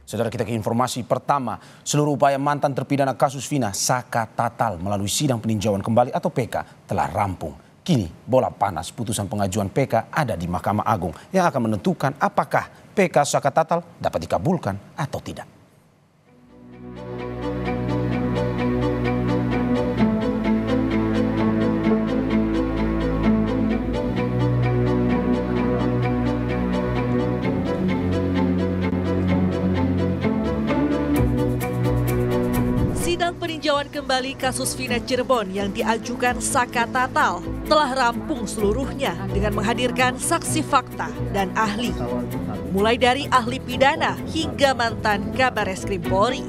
Saudara, kita ke informasi pertama. Seluruh upaya mantan terpidana kasus Vina Saka Tatal melalui sidang peninjauan kembali atau PK telah rampung. Kini bola panas putusan pengajuan PK ada di Mahkamah Agung yang akan menentukan apakah PK Saka Tatal dapat dikabulkan atau tidak. Sidang peninjauan kembali kasus Vina Cirebon yang diajukan Saka Tatal telah rampung seluruhnya dengan menghadirkan saksi fakta dan ahli. Mulai dari ahli pidana hingga mantan Kabar Eskrim Polri.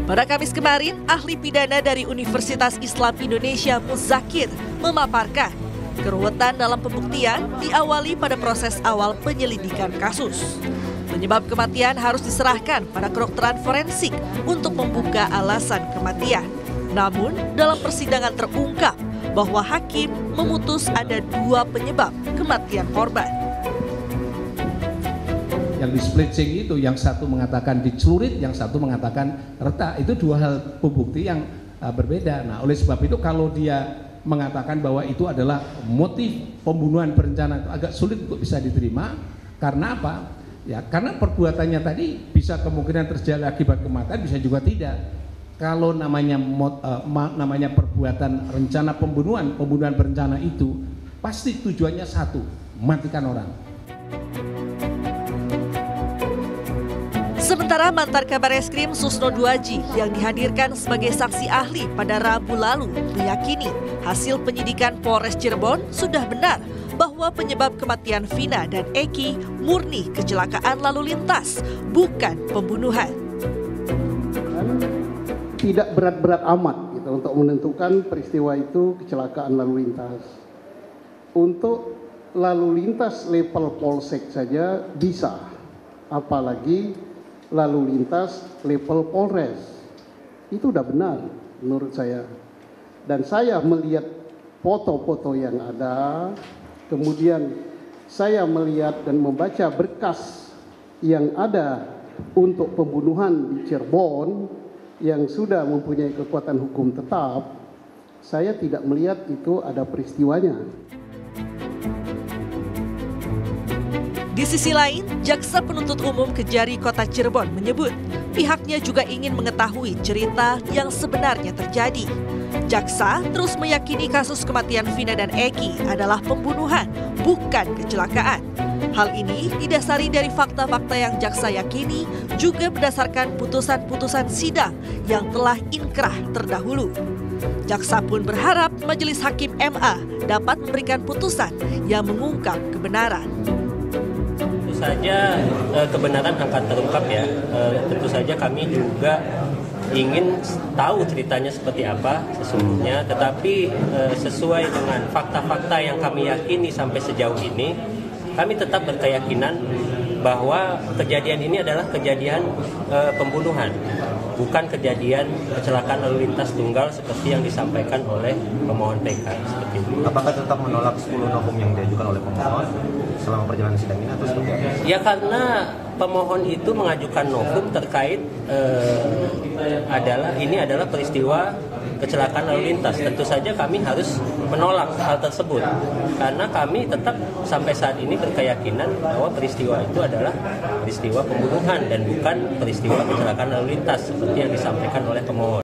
Pada Kamis kemarin, ahli pidana dari Universitas Islam Indonesia Muzakir memaparkan keruwetan dalam pembuktian diawali pada proses awal penyelidikan kasus. Penyebab kematian harus diserahkan pada kedokteran forensik untuk membuka alasan kematian. Namun, dalam persidangan terungkap bahwa hakim memutus ada 2 penyebab kematian korban. Yang di splitting itu, yang satu mengatakan dicelurit, yang satu mengatakan retak. Itu 2 hal pembukti yang berbeda. Nah, oleh sebab itu kalau dia mengatakan bahwa itu adalah motif pembunuhan berencana, itu agak sulit untuk bisa diterima. Karena apa? Ya, karena perbuatannya tadi bisa kemungkinan terjadi akibat kematian, bisa juga tidak. Kalau namanya perbuatan rencana pembunuhan berencana itu pasti tujuannya satu, mematikan orang. Sementara mantan Kabar Eskrim Susno Duaji yang dihadirkan sebagai saksi ahli pada Rabu lalu meyakini hasil penyidikan Polres Cirebon sudah benar bahwa penyebab kematian Vina dan Eki murni kecelakaan lalu lintas, bukan pembunuhan. Tidak berat-berat amat gitu, untuk menentukan peristiwa itu kecelakaan lalu lintas. Untuk lalu lintas level polsek saja bisa, apalagi lalu lintas level polres. Itu udah benar menurut saya. Dan saya melihat foto-foto yang ada, kemudian saya melihat dan membaca berkas yang ada untuk pembunuhan di Cirebon yang sudah mempunyai kekuatan hukum tetap, saya tidak melihat itu ada peristiwanya. Di sisi lain, Jaksa Penuntut Umum Kejari Kota Cirebon menyebut pihaknya juga ingin mengetahui cerita yang sebenarnya terjadi. Jaksa terus meyakini kasus kematian Vina dan Eki adalah pembunuhan, bukan kecelakaan. Hal ini didasari dari fakta-fakta yang Jaksa yakini juga berdasarkan putusan-putusan sidang yang telah inkrah terdahulu. Jaksa pun berharap Majelis Hakim MA dapat memberikan putusan yang mengungkap kebenaran. Tentu saja kebenaran akan terungkap ya. Tentu saja kami juga ingin tahu ceritanya seperti apa sesungguhnya, tetapi sesuai dengan fakta-fakta yang kami yakini sampai sejauh ini, kami tetap berkeyakinan bahwa kejadian ini adalah kejadian pembunuhan, bukan kejadian kecelakaan lalu lintas tunggal seperti yang disampaikan oleh pemohon PK. Seperti itu. Apakah tetap menolak 10 novum yang diajukan oleh pemohon selama perjalanan sidang ini atau seperti apa? Ya, karena pemohon itu mengajukan novum terkait adalah peristiwa kecelakaan lalu lintas. Tentu saja kami harus menolak hal tersebut karena kami tetap sampai saat ini berkeyakinan bahwa peristiwa itu adalah peristiwa pembunuhan dan bukan peristiwa kecelakaan lalu lintas seperti yang disampaikan oleh pemohon.